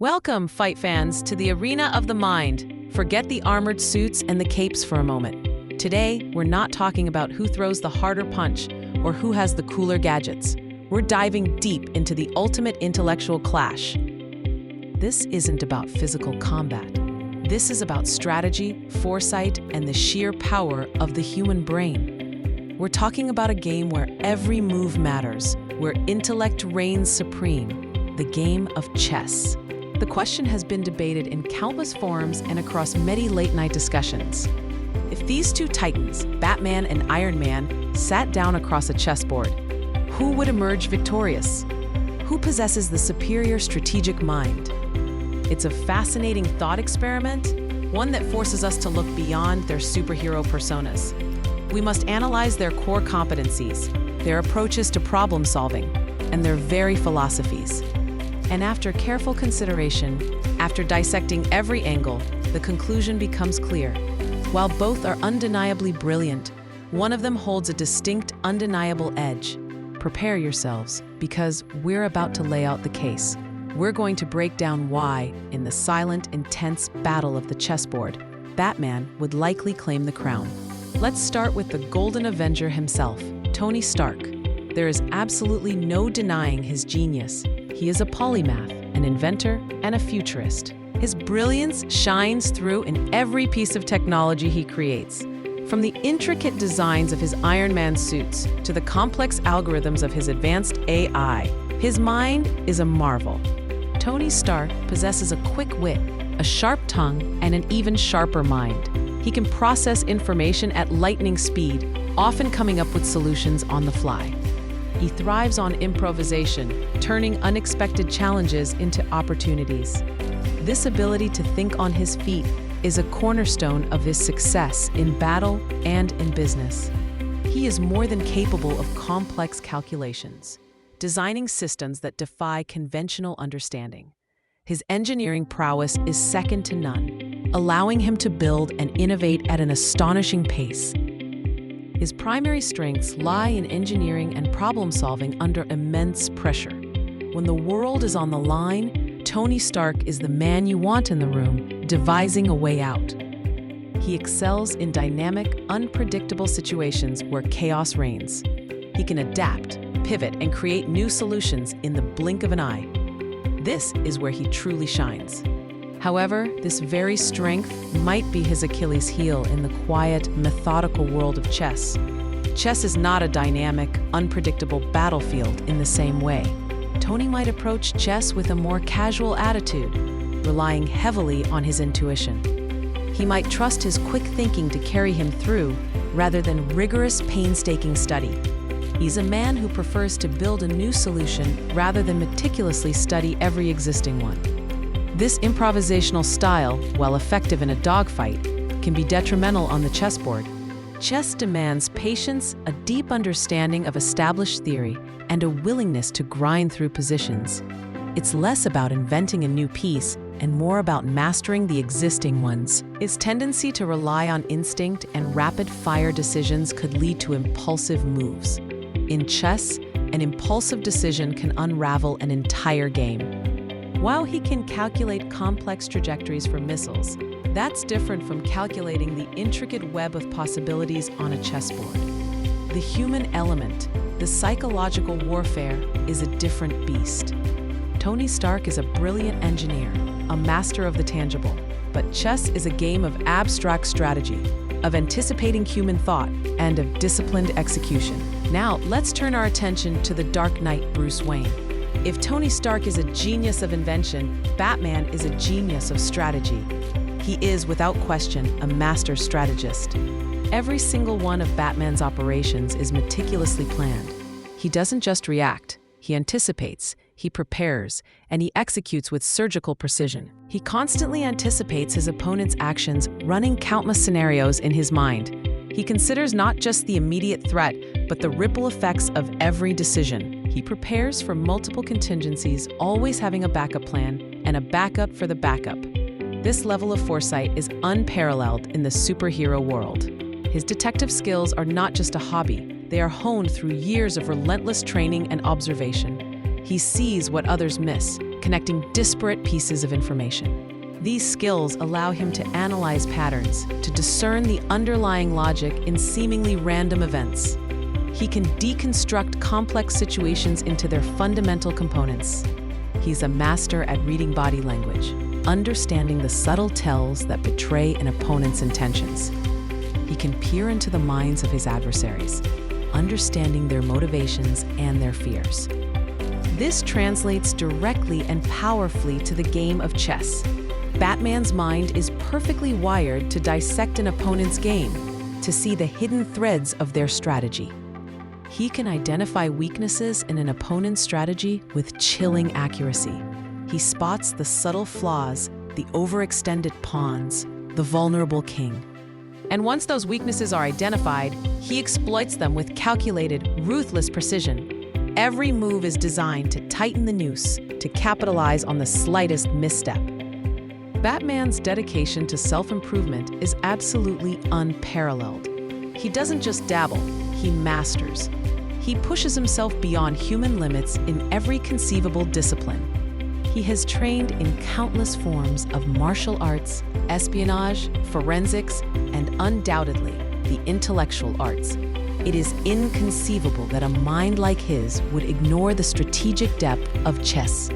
Welcome, fight fans, to the arena of the mind. Forget the armored suits and the capes for a moment. Today, we're not talking about who throws the harder punch or who has the cooler gadgets. We're diving deep into the ultimate intellectual clash. This isn't about physical combat. This is about strategy, foresight, and the sheer power of the human brain. We're talking about a game where every move matters, where intellect reigns supreme, the game of chess. The question has been debated in countless forums and across many late-night discussions. If these two titans, Batman and Iron Man, sat down across a chessboard, who would emerge victorious? Who possesses the superior strategic mind? It's a fascinating thought experiment, one that forces us to look beyond their superhero personas. We must analyze their core competencies, their approaches to problem solving, and their very philosophies. And after careful consideration, after dissecting every angle, the conclusion becomes clear. While both are undeniably brilliant, one of them holds a distinct, undeniable edge. Prepare yourselves, because we're about to lay out the case. We're going to break down why, in the silent, intense battle of the chessboard, Batman would likely claim the crown. Let's start with the Golden Avenger himself, Tony Stark. There is absolutely no denying his genius. He is a polymath, an inventor, and a futurist. His brilliance shines through in every piece of technology he creates. From the intricate designs of his Iron Man suits to the complex algorithms of his advanced AI, his mind is a marvel. Tony Stark possesses a quick wit, a sharp tongue, and an even sharper mind. He can process information at lightning speed, often coming up with solutions on the fly. He thrives on improvisation, turning unexpected challenges into opportunities. This ability to think on his feet is a cornerstone of his success in battle and in business. He is more than capable of complex calculations, designing systems that defy conventional understanding. His engineering prowess is second to none, allowing him to build and innovate at an astonishing pace. His primary strengths lie in engineering and problem-solving under immense pressure. When the world is on the line, Tony Stark is the man you want in the room, devising a way out. He excels in dynamic, unpredictable situations where chaos reigns. He can adapt, pivot, and create new solutions in the blink of an eye. This is where he truly shines. However, this very strength might be his Achilles heel in the quiet, methodical world of chess. Chess is not a dynamic, unpredictable battlefield in the same way. Tony might approach chess with a more casual attitude, relying heavily on his intuition. He might trust his quick thinking to carry him through, rather than rigorous, painstaking study. He's a man who prefers to build a new solution rather than meticulously study every existing one. This improvisational style, while effective in a dogfight, can be detrimental on the chessboard. Chess demands patience, a deep understanding of established theory, and a willingness to grind through positions. It's less about inventing a new piece and more about mastering the existing ones. His tendency to rely on instinct and rapid-fire decisions could lead to impulsive moves. In chess, an impulsive decision can unravel an entire game. While he can calculate complex trajectories for missiles, that's different from calculating the intricate web of possibilities on a chessboard. The human element, the psychological warfare, is a different beast. Tony Stark is a brilliant engineer, a master of the tangible, but chess is a game of abstract strategy, of anticipating human thought, and of disciplined execution. Now, let's turn our attention to the Dark Knight Bruce Wayne. If Tony Stark is a genius of invention, Batman is a genius of strategy. He is, without question, a master strategist. Every single one of Batman's operations is meticulously planned. He doesn't just react, he anticipates, he prepares, and he executes with surgical precision. He constantly anticipates his opponent's actions, running countless scenarios in his mind. He considers not just the immediate threat, but the ripple effects of every decision. He prepares for multiple contingencies, always having a backup plan and a backup for the backup. This level of foresight is unparalleled in the superhero world. His detective skills are not just a hobby, they are honed through years of relentless training and observation. He sees what others miss, connecting disparate pieces of information. These skills allow him to analyze patterns, to discern the underlying logic in seemingly random events. He can deconstruct complex situations into their fundamental components. He's a master at reading body language, understanding the subtle tells that betray an opponent's intentions. He can peer into the minds of his adversaries, understanding their motivations and their fears. This translates directly and powerfully to the game of chess. Batman's mind is perfectly wired to dissect an opponent's game, to see the hidden threads of their strategy. He can identify weaknesses in an opponent's strategy with chilling accuracy. He spots the subtle flaws, the overextended pawns, the vulnerable king. And once those weaknesses are identified, he exploits them with calculated, ruthless precision. Every move is designed to tighten the noose, to capitalize on the slightest misstep. Batman's dedication to self-improvement is absolutely unparalleled. He doesn't just dabble, he masters. He pushes himself beyond human limits in every conceivable discipline. He has trained in countless forms of martial arts, espionage, forensics, and undoubtedly, the intellectual arts. It is inconceivable that a mind like his would ignore the strategic depth of chess.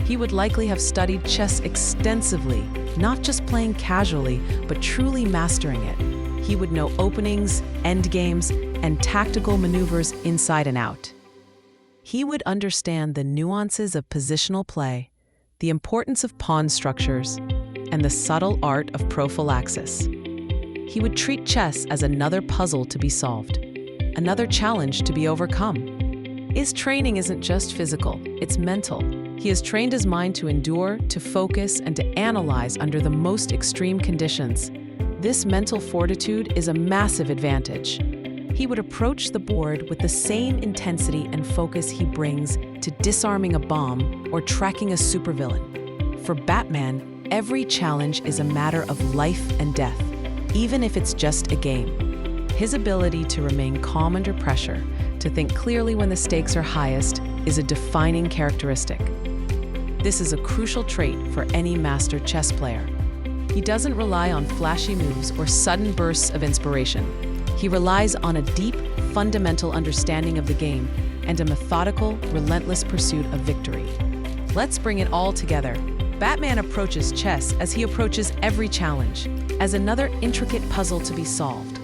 He would likely have studied chess extensively, not just playing casually, but truly mastering it. He would know openings, endgames, and tactical maneuvers inside and out. He would understand the nuances of positional play, the importance of pawn structures, and the subtle art of prophylaxis. He would treat chess as another puzzle to be solved, another challenge to be overcome. His training isn't just physical, it's mental. He has trained his mind to endure, to focus, and to analyze under the most extreme conditions. This mental fortitude is a massive advantage. He would approach the board with the same intensity and focus he brings to disarming a bomb or tracking a supervillain. For Batman, every challenge is a matter of life and death, even if it's just a game. His ability to remain calm under pressure, to think clearly when the stakes are highest, is a defining characteristic. This is a crucial trait for any master chess player. He doesn't rely on flashy moves or sudden bursts of inspiration. He relies on a deep, fundamental understanding of the game and a methodical, relentless pursuit of victory. Let's bring it all together. Batman approaches chess as he approaches every challenge, as another intricate puzzle to be solved.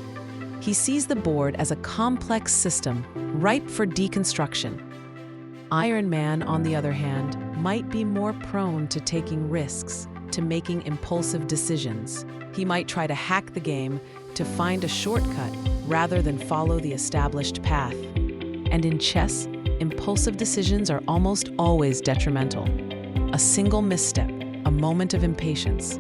He sees the board as a complex system, ripe for deconstruction. Iron Man, on the other hand, might be more prone to taking risks, to making impulsive decisions. He might try to hack the game, to find a shortcut rather than follow the established path. And in chess, impulsive decisions are almost always detrimental. A single misstep, a moment of impatience,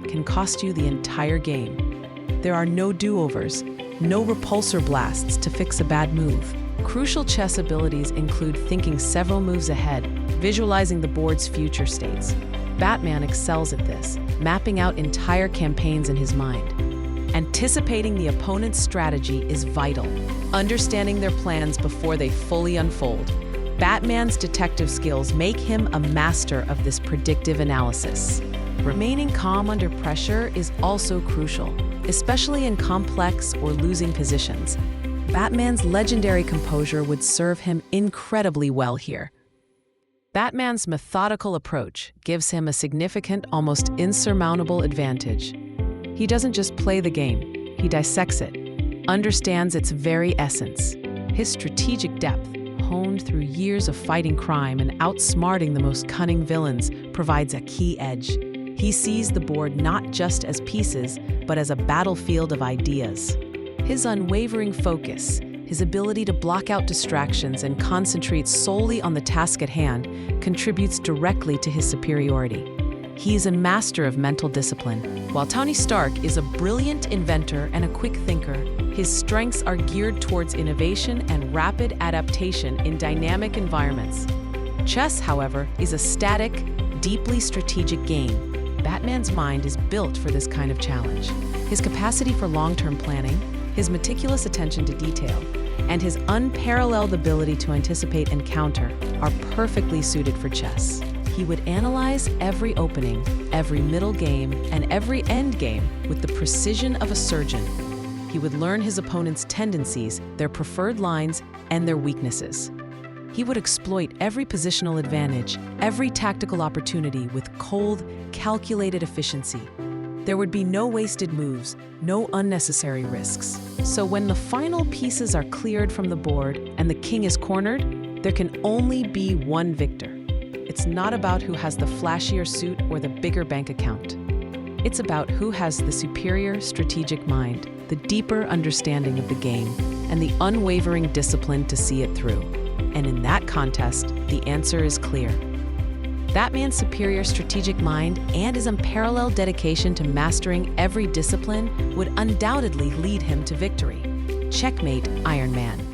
can cost you the entire game. There are no do-overs, no repulsor blasts to fix a bad move. Crucial chess abilities include thinking several moves ahead, visualizing the board's future states. Batman excels at this, mapping out entire campaigns in his mind. Anticipating the opponent's strategy is vital, understanding their plans before they fully unfold. Batman's detective skills make him a master of this predictive analysis. Remaining calm under pressure is also crucial, especially in complex or losing positions. Batman's legendary composure would serve him incredibly well here. Batman's methodical approach gives him a significant, almost insurmountable advantage. He doesn't just play the game, he dissects it, understands its very essence. His strategic depth, honed through years of fighting crime and outsmarting the most cunning villains, provides a key edge. He sees the board not just as pieces, but as a battlefield of ideas. His unwavering focus, his ability to block out distractions and concentrate solely on the task at hand, contributes directly to his superiority. He is a master of mental discipline. While Tony Stark is a brilliant inventor and a quick thinker, his strengths are geared towards innovation and rapid adaptation in dynamic environments. Chess, however, is a static, deeply strategic game. Batman's mind is built for this kind of challenge. His capacity for long-term planning, his meticulous attention to detail, and his unparalleled ability to anticipate and counter are perfectly suited for chess. He would analyze every opening, every middle game, and every end game with the precision of a surgeon. He would learn his opponent's tendencies, their preferred lines, and their weaknesses. He would exploit every positional advantage, every tactical opportunity with cold, calculated efficiency. There would be no wasted moves, no unnecessary risks. So when the final pieces are cleared from the board and the king is cornered, there can only be one victor. It's not about who has the flashier suit or the bigger bank account. It's about who has the superior strategic mind, the deeper understanding of the game, and the unwavering discipline to see it through. And in that contest, the answer is clear. That man's superior strategic mind and his unparalleled dedication to mastering every discipline would undoubtedly lead him to victory. Checkmate, Iron Man.